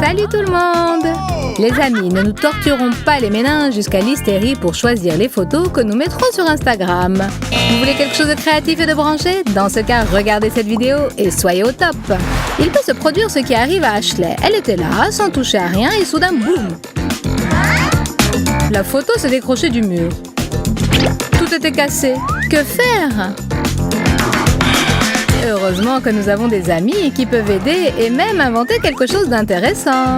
Salut tout le monde! Les amis, ne nous torturons pas les méninges jusqu'à l'hystérie pour choisir les photos que nous mettrons sur Instagram. Vous voulez quelque chose de créatif et de branché? Dans ce cas, regardez cette vidéo et soyez au top! Il peut se produire ce qui arrive à Ashley. Elle était là, sans toucher à rien, et soudain, boum! La photo s'est décrochée du mur. Tout était cassé. Que faire? Heureusement que nous avons des amis qui peuvent aider et même inventer quelque chose d'intéressant.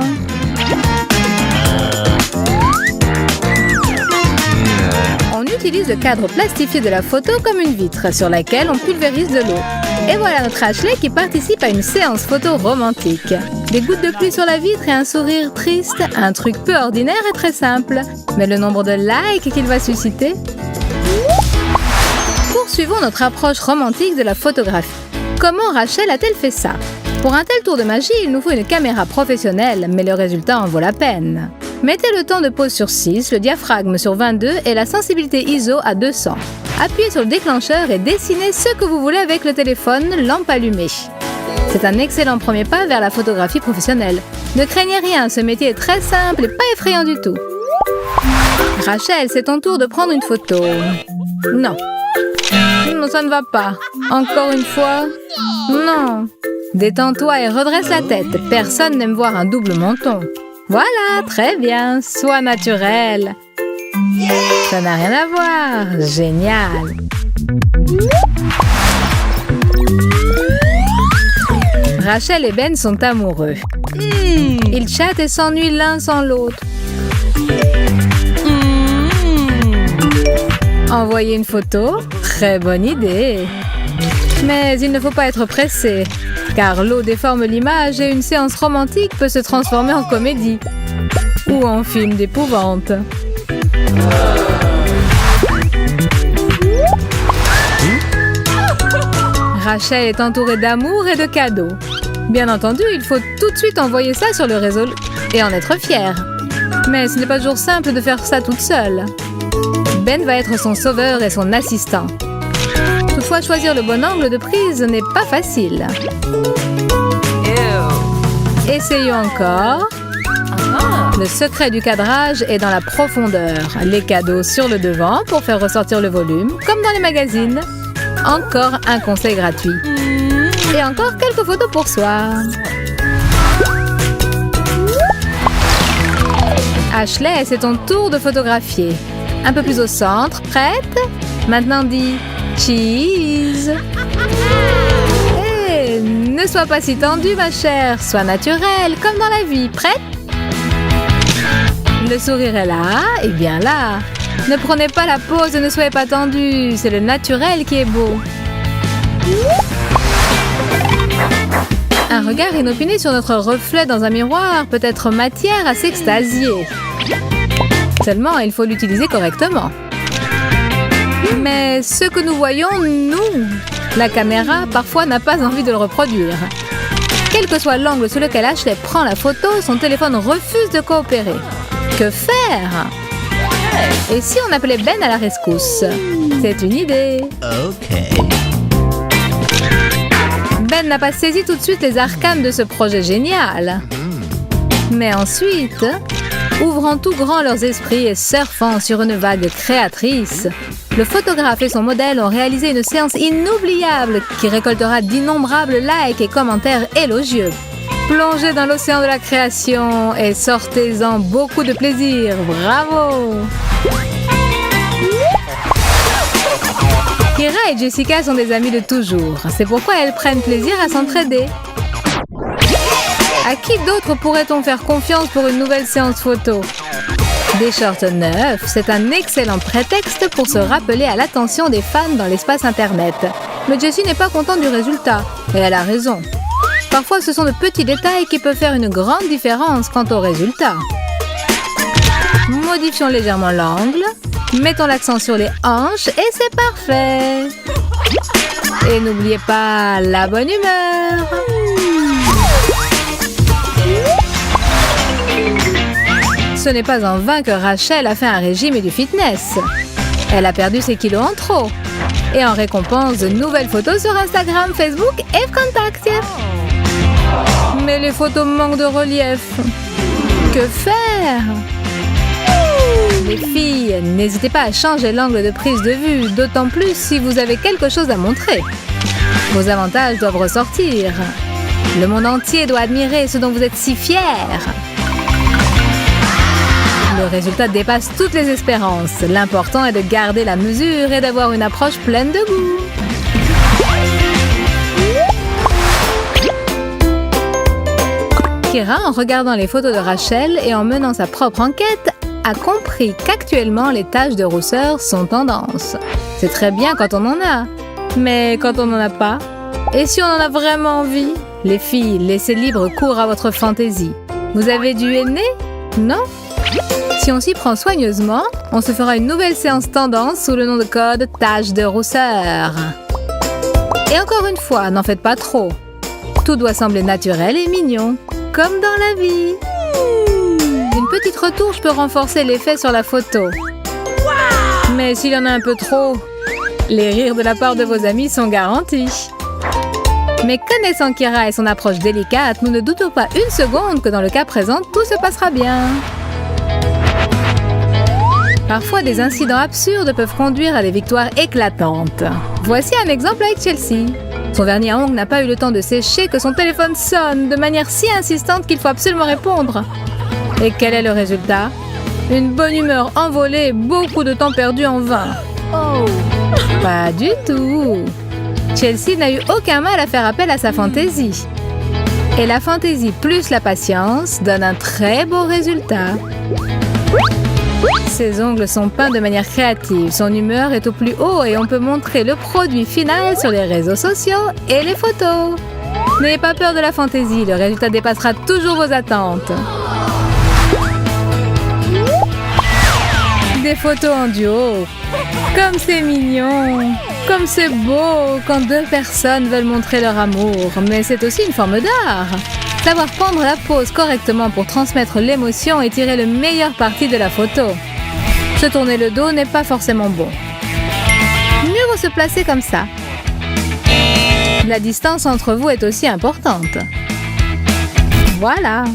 On utilise le cadre plastifié de la photo comme une vitre sur laquelle on pulvérise de l'eau. Et voilà notre Ashley qui participe à une séance photo romantique. Des gouttes de pluie sur la vitre et un sourire triste, un truc peu ordinaire et très simple. Mais le nombre de likes qu'il va susciter... Poursuivons notre approche romantique de la photographie. Comment Rachel a-t-elle fait ça? Pour un tel tour de magie, il nous faut une caméra professionnelle, mais le résultat en vaut la peine. Mettez le temps de pause sur 6, le diaphragme sur 22 et la sensibilité ISO à 200. Appuyez sur le déclencheur et dessinez ce que vous voulez avec le téléphone, lampe allumée. C'est un excellent premier pas vers la photographie professionnelle. Ne craignez rien, ce métier est très simple et pas effrayant du tout. Rachel, c'est ton tour de prendre une photo. Non. Non, ça ne va pas. Encore une fois? Non. Détends-toi et redresse la tête. Personne n'aime voir un double menton. Voilà, très bien. Sois naturel. Ça n'a rien à voir. Génial. Rachel et Ben sont amoureux. Ils chattent et s'ennuient l'un sans l'autre. Envoyer une photo? Très bonne idée. Mais il ne faut pas être pressé, car l'eau déforme l'image et une séance romantique peut se transformer en comédie ou en film d'épouvante. Rachel est entourée d'amour et de cadeaux. Bien entendu, il faut tout de suite envoyer ça sur le réseau et en être fier. Mais ce n'est pas toujours simple de faire ça toute seule. Ben va être son sauveur et son assistant. Toutefois, choisir le bon angle de prise n'est pas facile. Essayons encore. Le secret du cadrage est dans la profondeur. Les cadeaux sur le devant pour faire ressortir le volume, comme dans les magazines. Encore un conseil gratuit. Et encore quelques photos pour soi. Ashley, c'est ton tour de photographier. Un peu plus au centre. Prête? Maintenant dis cheese. Hey, ne sois pas si tendue, ma chère. Sois naturelle, comme dans la vie. Prête? Le sourire est là, et bien là. Ne prenez pas la pose et ne soyez pas tendue. C'est le naturel qui est beau. Un regard inopiné sur notre reflet dans un miroir peut être matière à s'extasier. Seulement, il faut l'utiliser correctement. Mais ce que nous voyons, nous, la caméra, parfois n'a pas envie de le reproduire. Quel que soit l'angle sur lequel Ashley prend la photo, son téléphone refuse de coopérer. Que faire? Et si on appelait Ben à la rescousse? C'est une idée. Ben n'a pas saisi tout de suite les arcanes de ce projet génial. Mais ensuite, ouvrant tout grand leurs esprits et surfant sur une vague créatrice, le photographe et son modèle ont réalisé une séance inoubliable qui récoltera d'innombrables likes et commentaires élogieux. Plongez dans l'océan de la création et sortez-en beaucoup de plaisir. Bravo! Kira et Jessica sont des amies de toujours. C'est pourquoi elles prennent plaisir à s'entraider. À qui d'autre pourrait-on faire confiance pour une nouvelle séance photo? Des shorts neufs, c'est un excellent prétexte pour se rappeler à l'attention des fans dans l'espace internet. Mais Jessie n'est pas contente du résultat, et elle a raison. Parfois, ce sont de petits détails qui peuvent faire une grande différence quant au résultat. Modifions légèrement l'angle, mettons l'accent sur les hanches et c'est parfait. Et n'oubliez pas la bonne humeur. Ce n'est pas en vain que Rachel a fait un régime et du fitness. Elle a perdu ses kilos en trop. Et en récompense, de nouvelles photos sur Instagram, Facebook et Contact. Mais les photos manquent de relief. Que faire? Les filles, n'hésitez pas à changer l'angle de prise de vue, d'autant plus si vous avez quelque chose à montrer. Vos avantages doivent ressortir. Le monde entier doit admirer ce dont vous êtes si fiers. Le résultat dépasse toutes les espérances. L'important est de garder la mesure et d'avoir une approche pleine de goût. Kira, en regardant les photos de Rachel et en menant sa propre enquête, a compris qu'actuellement les taches de rousseur sont tendance. C'est très bien quand on en a, mais quand on n'en a pas? Et si on en a vraiment envie? Les filles, laissez libre cours à votre fantaisie. Vous avez du henné? Non? Si on s'y prend soigneusement, on se fera une nouvelle séance tendance sous le nom de code taches de rousseur. Et encore une fois, n'en faites pas trop. Tout doit sembler naturel et mignon, comme dans la vie. Une petite retouche peut renforcer l'effet sur la photo. Mais s'il y en a un peu trop, les rires de la part de vos amis sont garantis. Mais connaissant Kira et son approche délicate, nous ne doutons pas une seconde que dans le cas présent, tout se passera bien. Parfois, des incidents absurdes peuvent conduire à des victoires éclatantes. Voici un exemple avec Chelsea. Son vernis à ongles n'a pas eu le temps de sécher que son téléphone sonne de manière si insistante qu'il faut absolument répondre. Et quel est le résultat? Une bonne humeur envolée et beaucoup de temps perdu en vain. Oh! Pas du tout! Chelsea n'a eu aucun mal à faire appel à sa fantaisie. Et la fantaisie plus la patience donne un très beau résultat. Ses ongles sont peints de manière créative, son humeur est au plus haut et on peut montrer le produit final sur les réseaux sociaux et les photos. N'ayez pas peur de la fantaisie, le résultat dépassera toujours vos attentes. Des photos en duo. Comme c'est mignon. Comme c'est beau quand deux personnes veulent montrer leur amour. Mais c'est aussi une forme d'art. Savoir prendre la pose correctement pour transmettre l'émotion et tirer le meilleur parti de la photo. Se tourner le dos n'est pas forcément bon. Mieux vaut se placer comme ça. La distance entre vous est aussi importante. Voilà.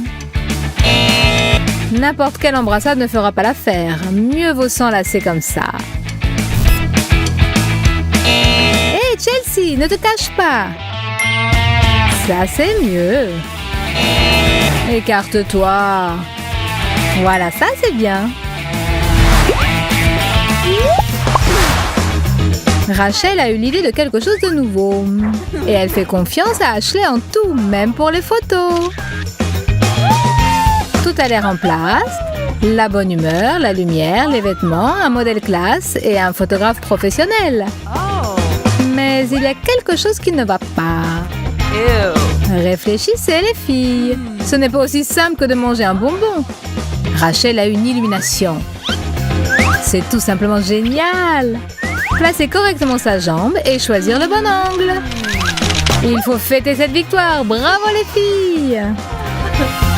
N'importe quelle embrassade ne fera pas l'affaire. Mieux vaut s'enlacer comme ça. Hé, Chelsea, ne te cache pas. Ça, c'est mieux. Écarte-toi. Voilà, ça, c'est bien. Rachel a eu l'idée de quelque chose de nouveau. Et elle fait confiance à Ashley en tout, même pour les photos. Tout a l'air en place. La bonne humeur, la lumière, les vêtements, un modèle classe et un photographe professionnel. Mais il y a quelque chose qui ne va pas. Réfléchissez les filles. Ce n'est pas aussi simple que de manger un bonbon. Rachel a une illumination. C'est tout simplement génial. Placer correctement sa jambe et choisir le bon angle. Il faut fêter cette victoire. Bravo les filles.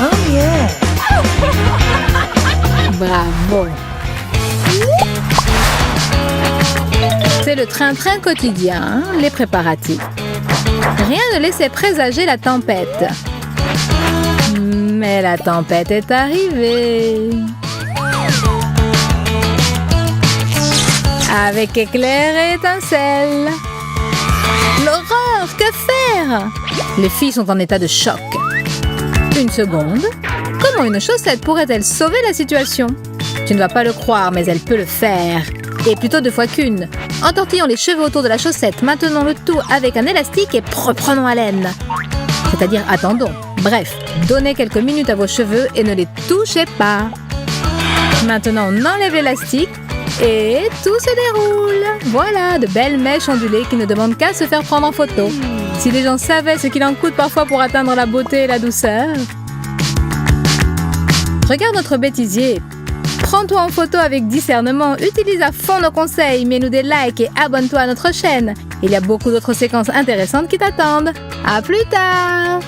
Oh yeah. Bravo. C'est le train-train quotidien, les préparatifs. Rien ne laissait présager la tempête. Mais la tempête est arrivée. Avec éclairs et étincelles. L'horreur, que faire? Les filles sont en état de choc. Une seconde. Comment une chaussette pourrait-elle sauver la situation? Tu ne vas pas le croire, mais elle peut le faire. Et plutôt 2 fois qu'une. Entortillons les cheveux autour de la chaussette, maintenons le tout avec un élastique et reprenons haleine. C'est-à-dire attendons. Bref, donnez quelques minutes à vos cheveux et ne les touchez pas. Maintenant, on enlève l'élastique et tout se déroule. Voilà, de belles mèches ondulées qui ne demandent qu'à se faire prendre en photo. Si les gens savaient ce qu'il en coûte parfois pour atteindre la beauté et la douceur. Regarde notre bêtisier. Prends-toi en photo avec discernement, utilise à fond nos conseils, mets-nous des likes et abonne-toi à notre chaîne. Il y a beaucoup d'autres séquences intéressantes qui t'attendent. À plus tard!